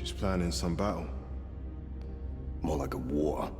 Just planning some battle. More like a war.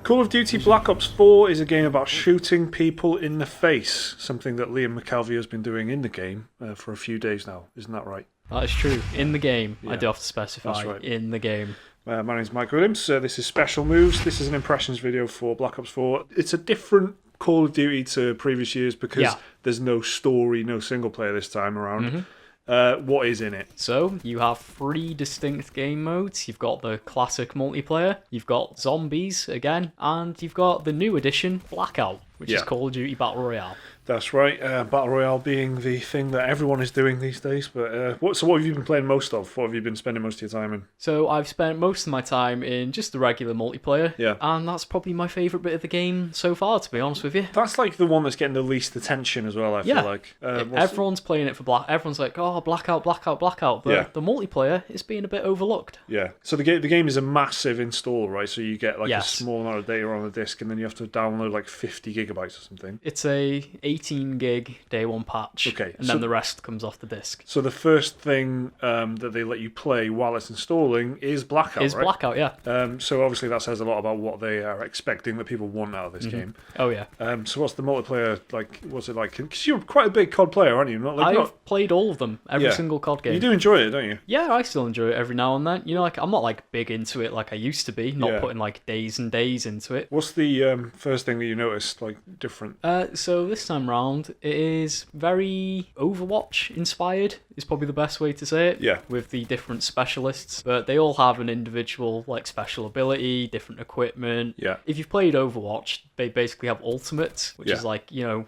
Call of Duty Black Ops 4 is a game about shooting people in the face, something that Liam McKelvey has been doing in the game for a few days now. Isn't that right? That is true. In the game. Yeah. I do have to specify. That's right. In the game. My name's Mike Williams. This is Special Moves. This is an impressions video for Black Ops 4. It's a different Call of Duty to previous years because there's no story, no single player this time around. What is in it? So, you have 3 distinct game modes. You've got the classic multiplayer, you've got zombies again, and you've got the new edition, Blackout, which is Call of Duty Battle Royale. That's right, Battle Royale being the thing that everyone is doing these days. But what have you been playing most of? What have you been spending most of your time in? So I've spent most of my time in just the regular multiplayer, Yeah. and that's probably my favourite bit of the game so far, to be honest with you. That's like the one that's getting the least attention as well, I feel like. Everyone's playing it for everyone's like, oh, Blackout, Blackout, Blackout. But the multiplayer is being a bit overlooked. Yeah. So the game is a massive install, right? So you get like a small amount of data on the disc, and then you have to download like 50 gigabytes or something. It's a 18 gig day one patch, okay, and then the rest comes off the disc. So the first thing that they let you play while it's installing is Blackout, right? Blackout, yeah. So obviously that says a lot about what they are expecting that people want out of this game. Oh yeah. So what's the multiplayer like? What's it like? Because you're quite a big COD player, aren't you? I've played all of them, every single COD game. You do enjoy it, don't you? Yeah, I still enjoy it every now and then. You know, like I'm not like big into it like I used to be. Not putting like days and days into it. What's the first thing that you noticed like different? So this time round, it is very Overwatch inspired, is probably the best way to say it. Yeah. With the different specialists, but they all have an individual like special ability, different equipment. Yeah. If you've played Overwatch, they basically have ultimates, which is like, you know,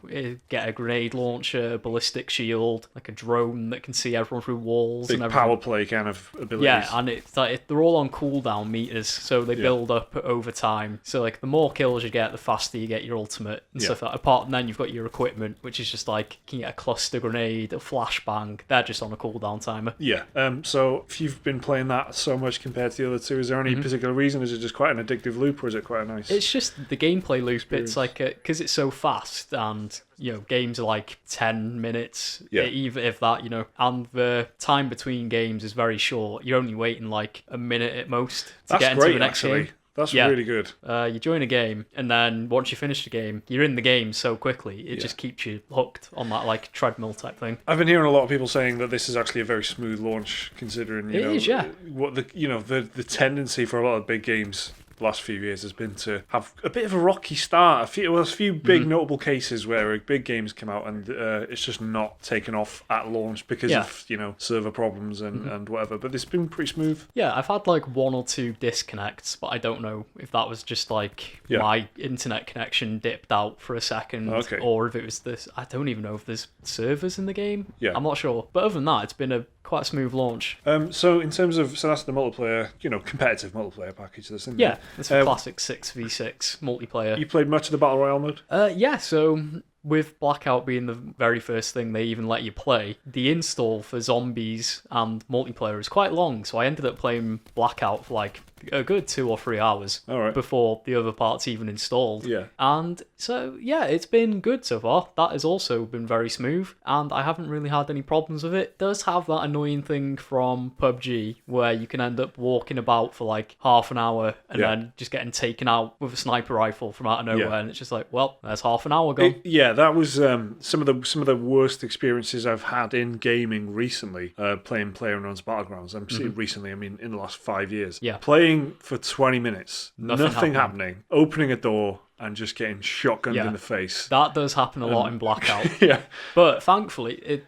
get a grenade launcher, ballistic shield, like a drone that can see everyone through walls. Big and everything. power play kind of abilities. Yeah, and it's like they're all on cooldown meters, so they build up over time. So like the more kills you get, the faster you get your ultimate and stuff like that. Apart from then you've got your equipment, which is just like you can get a cluster grenade, a flashbang. They're just on a cooldown timer. Yeah. So if you've been playing that so much compared to the other two, is there any particular reason? Is it just quite an addictive loop, or is it quite a nice? It's just the gameplay loop. It's like because it's so fast, and you know games are like 10 minutes, even if that, you know, and the time between games is very short. You're only waiting like a minute at most to get into the next game. That's really good. You join a game, and then once you finish the game, you're in the game so quickly, it just keeps you hooked on that like treadmill type thing. I've been hearing a lot of people saying that this is actually a very smooth launch, considering what the tendency for a lot of big games the last few years has been to have a bit of a rocky start. There's a few big notable cases where big games come out and it's just not taken off at launch because of server problems and whatever. But it's been pretty smooth. Yeah, I've had like 1 or 2 disconnects, but I don't know if that was just like my internet connection dipped out for a second, or if it was this. I don't even know if there's servers in the game. Yeah, I'm not sure. But other than that, it's been a quite a smooth launch. So in terms of that's the multiplayer, competitive multiplayer package. That's in there. It's a classic 6v6 multiplayer. You played much of the Battle Royale mode? So with Blackout being the very first thing they even let you play, the install for zombies and multiplayer is quite long, so I ended up playing Blackout for like a good 2 or 3 hours before the other parts even installed. Yeah. And so, it's been good so far. That has also been very smooth, and I haven't really had any problems with it. It does have that annoying thing from PUBG where you can end up walking about for like half an hour and then just getting taken out with a sniper rifle from out of nowhere, and it's just like, well, there's half an hour gone. That was some of the worst experiences I've had in gaming recently, playing PlayerUnknown's Battlegrounds. I'm saying recently, I mean in the last 5 years. Yeah. Playing for 20 minutes, nothing happening, opening a door and just getting shotgunned in the face. That does happen a lot in Blackout. But thankfully,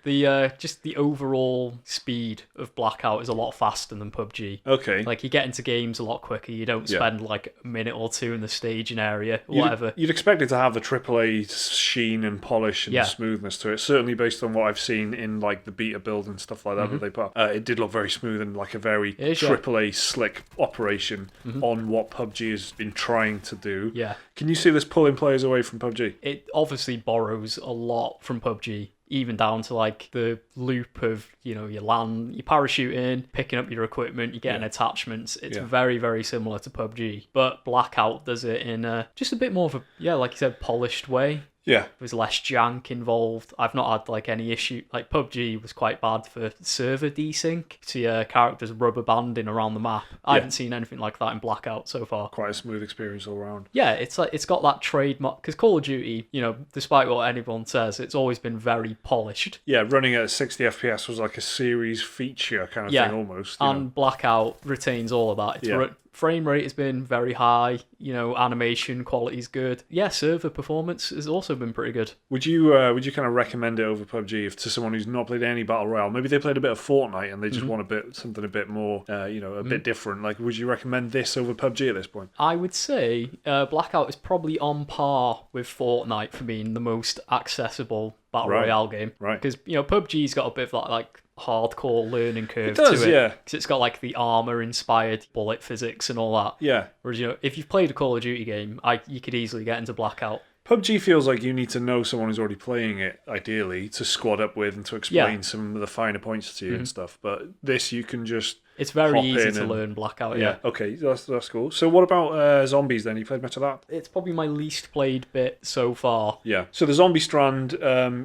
just the overall speed of Blackout is a lot faster than PUBG. Okay. Like, you get into games a lot quicker. You don't spend like a minute or 2 in the staging area, whatever. You'd expect it to have the AAA sheen and polish and smoothness to it. Certainly based on what I've seen in like the beta build and stuff like that that they put. It did look very smooth and like a very AAA slick operation on what PUBG has been trying to do. Yeah. Can you see this pulling players away from PUBG? It obviously borrows a lot from PUBG, even down to like the loop of, you land, you parachute in, picking up your equipment, you're getting attachments. It's very, very similar to PUBG. But Blackout does it in just a bit more of a, like you said, polished way. Yeah. There's less jank involved. I've not had like any issue. Like PUBG was quite bad for server desync. See characters rubber banding around the map. I haven't seen anything like that in Blackout so far. Quite a smooth experience all around. Yeah, it's like it's got that trademark, because Call of Duty, despite what anyone says, it's always been very polished. Yeah, running at 60 FPS was like a series feature kind of thing almost. And Blackout retains all of that. It's frame rate has been very high, animation quality's good. Yeah, server performance has also been pretty good. Would you kind of recommend it over PUBG to someone who's not played any Battle Royale? Maybe they played a bit of Fortnite and they just want something a bit more, a bit different. Like, would you recommend this over PUBG at this point? I would say Blackout is probably on par with Fortnite for being the most accessible Battle Royale game. Right. Because, PUBG's got a bit of that, like, hardcore learning curve to it. Yeah. Because it's got, like, the armor-inspired bullet physics and all that. Yeah. Whereas, if you've played a Call of Duty game, you could easily get into Blackout. PUBG feels like you need to know someone who's already playing it, ideally, to squad up with and to explain some of the finer points to you and stuff. But this, you can just... It's very easy to learn Blackout, yeah. Okay, that's cool. So what about zombies then? You played much of that? It's probably my least played bit so far. Yeah. So the zombie strand,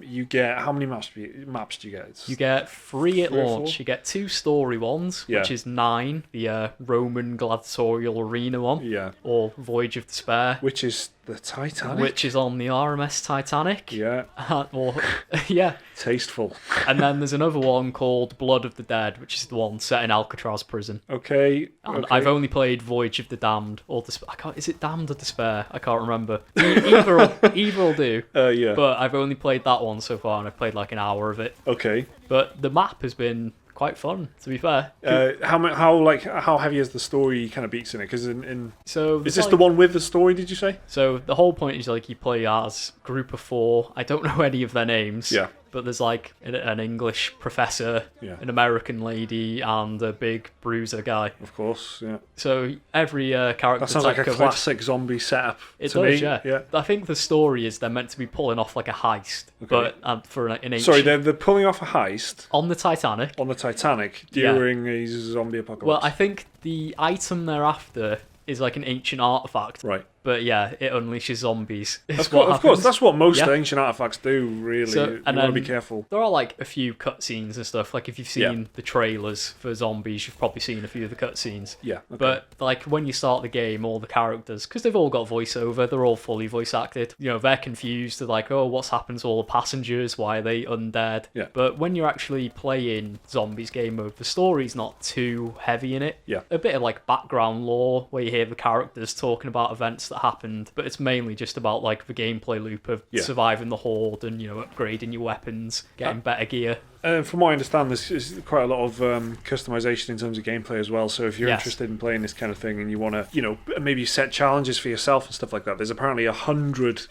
you get... How many maps do you get? You get 3 at launch. You get 2 story ones, which is 9, the Roman gladiatorial arena one. Yeah. Or Voyage of Despair. Which is the Titanic? Which is on the RMS Titanic. Yeah. Yeah. Tasteful. And then there's another one called Blood of the Dead, which is the one set in Alcatraz prison. Okay. And I've only played Voyage of the Damned or is it Damned or Despair? I can't remember. Either will do. Yeah. But I've only played that one so far, and I've played like an hour of it. Okay. But the map has been quite fun, to be fair. How heavy is the story kind of beats in it? Because is this the one with the story? Did you say? So the whole point is like you play as a group of 4. I don't know any of their names. Yeah. But there's like an English professor, an American lady, and a big bruiser guy. Of course, yeah. So every character that sounds like a classic zombie setup. It does, yeah. I think the story is they're meant to be pulling off like a heist, but for an ancient... Sorry, they're pulling off a heist on the Titanic. On the Titanic during a zombie apocalypse. Well, I think the item they're after is like an ancient artifact. Right. But yeah, it unleashes zombies. Of course, that's what most ancient artifacts do, really. So, you want to be careful. There are like a few cutscenes and stuff. Like if you've seen the trailers for zombies, you've probably seen a few of the cutscenes. Yeah. Okay. But like when you start the game, all the characters, because they've all got voiceover, they're all fully voice acted. They're confused. They're like, oh, what's happened to all the passengers? Why are they undead? Yeah. But when you're actually playing zombies game mode, the story's not too heavy in it. Yeah. A bit of like background lore where you hear the characters talking about events that happened, but it's mainly just about like the gameplay loop of surviving the horde and upgrading your weapons, getting better gear. From what I understand, there's quite a lot of customization in terms of gameplay as well. So if you're interested in playing this kind of thing and you want to, maybe set challenges for yourself and stuff like that, there's apparently 100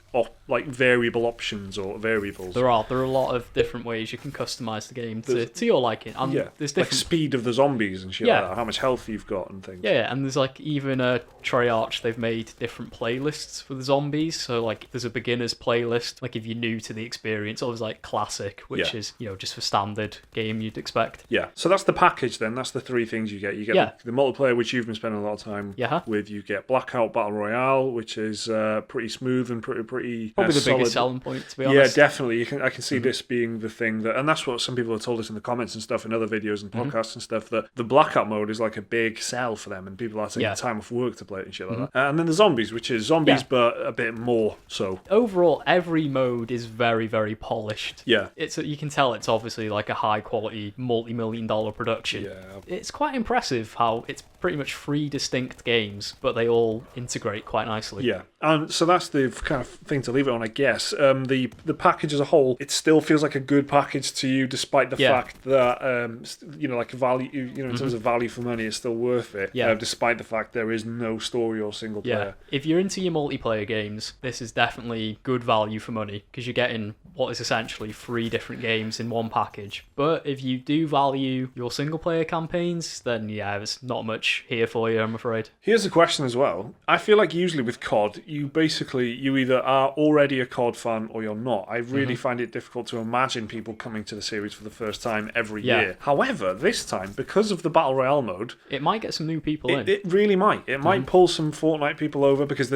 variable options or variables. There are a lot of different ways you can customize the game to your liking. And there's different... like speed of the zombies and shit like that, how much health you've got and things. Yeah, and there's like even a Treyarch, they've made different playlists for the zombies. So like there's a beginner's playlist, like if you're new to the experience, or there's like classic, which is just for standard game you'd expect. Yeah, so that's the package then. That's the 3 things you get. You get the multiplayer, which you've been spending a lot of time with. You get Blackout Battle Royale, which is pretty smooth and pretty probably the solid. biggest selling point, to be honest. Yeah, definitely. I can see this being the thing that, and that's what some people have told us in the comments and stuff, in other videos and podcasts and stuff, that the Blackout mode is like a big sell for them, and people are taking time off work to play it and shit like that. And then the zombies, which is zombies but a bit more so. Overall, every mode is very, very polished. Yeah, you can tell it's obviously like a high quality multi-million-dollar production. Yeah, it's quite impressive how it's pretty much 3 distinct games, but they all integrate quite nicely. Yeah, and so that's the kind of thing to leave it on, I guess. The package as a whole, it still feels like a good package to you, despite the fact that like value, in terms of value for money, it's still worth it. Yeah. Despite the fact there is no story or single player. If you're into your multiplayer games, this is definitely good value for money because you're getting what is essentially 3 different games in one package. But if you do value your single player campaigns, then there's not much much here for you, I'm afraid. Here's a question as well. I feel like usually with COD, you either are already a COD fan or you're not. I really find it difficult to imagine people coming to the series for the first time every year. However, this time, because of the Battle Royale mode, it might get some new people in. It really might. It might pull some Fortnite people over because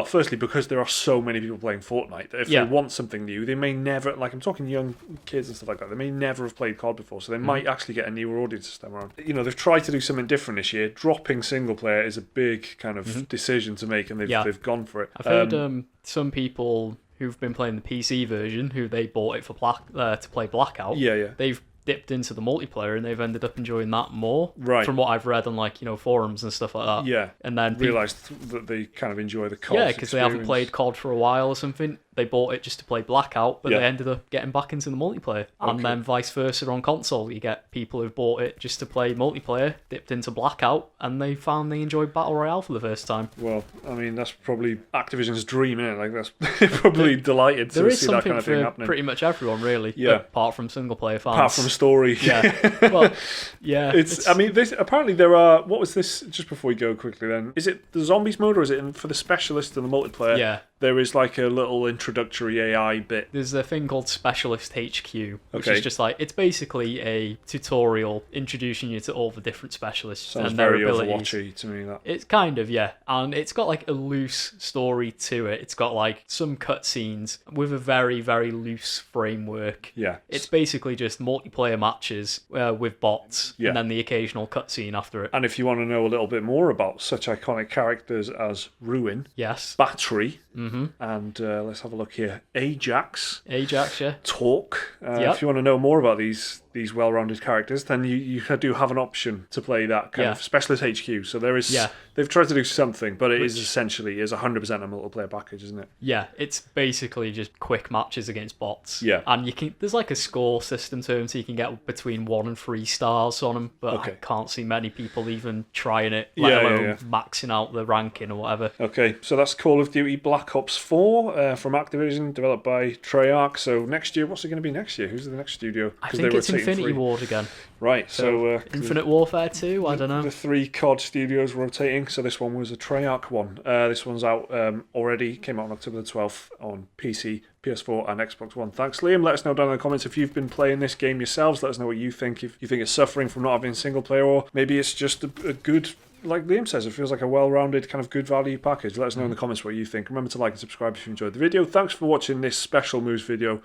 firstly, because there are so many people playing Fortnite that if they want something new, they may never, like I'm talking young kids and stuff like that, they may never have played COD before, so they might actually get a newer audience this time around. They've tried to do something different this year. Dropping single player is a big kind of decision to make, and they've gone for it. I've heard some people who've been playing the PC version, who they bought it for to play Blackout. They've dipped into the multiplayer and they've ended up enjoying that more. Right. From what I've read on forums and stuff like that. Yeah. And then realised that they kind of enjoy the COD. Yeah, because they haven't played COD for a while or something. They bought it just to play Blackout, but they ended up getting back into the multiplayer. And then vice versa on console. You get people who've bought it just to play multiplayer, dipped into Blackout, and they found they enjoyed Battle Royale for the first time. Well, I mean, that's probably Activision's dream, isn't it? Like, that's probably delighted to see that kind of thing happening. There is something for pretty much everyone, really. Yeah. Apart from single player fans. Apart from story. Yeah. Well, yeah. I mean, apparently there are... What was this, just before we go quickly then? Is it the zombies mode or is it for the specialist and the multiplayer? Yeah. There is like a little introductory AI bit. There's a thing called Specialist HQ, which is just like, it's basically a tutorial introducing you to all the different specialists Sounds and their very abilities. Overwatchy to me, that. It's kind of, yeah. And it's got like a loose story to it. It's got like some cutscenes with a very, very loose framework. Yeah. It's basically just multiplayer matches with bots and then the occasional cutscene after it. And if you want to know a little bit more about such iconic characters as Ruin, yes, Battery, and let's have a look here, Ajax, yeah. Talk. If you want to know more about these well-rounded characters, then you do have an option to play that kind of Specialist HQ. So there is, they've tried to do something, but it is essentially 100% a multiplayer package, isn't it? Yeah, it's basically just quick matches against bots. Yeah, and there's like a score system to them, so you can get between 1 and 3 stars on them. But I can't see many people even trying it, let alone maxing out the ranking or whatever. Okay, so that's Call of Duty Black Ops 4 from Activision, developed by Treyarch. So next year, what's it going to be next year? Who's the next studio? I think it's Infinity Ward again. Right, so Infinite Warfare 2, I don't know. The 3 COD studios rotating, so this one was a Treyarch one. This one's out already, came out on October the 12th on PC, PS4 and Xbox One. Thanks, Liam. Let us know down in the comments if you've been playing this game yourselves. Let us know what you think. If you think it's suffering from not having single player, or maybe it's just a good, like Liam says, it feels like a well-rounded kind of good value package. Let us know in the comments what you think. Remember to like and subscribe if you enjoyed the video. Thanks for watching this special moves video.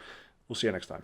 We'll see you next time.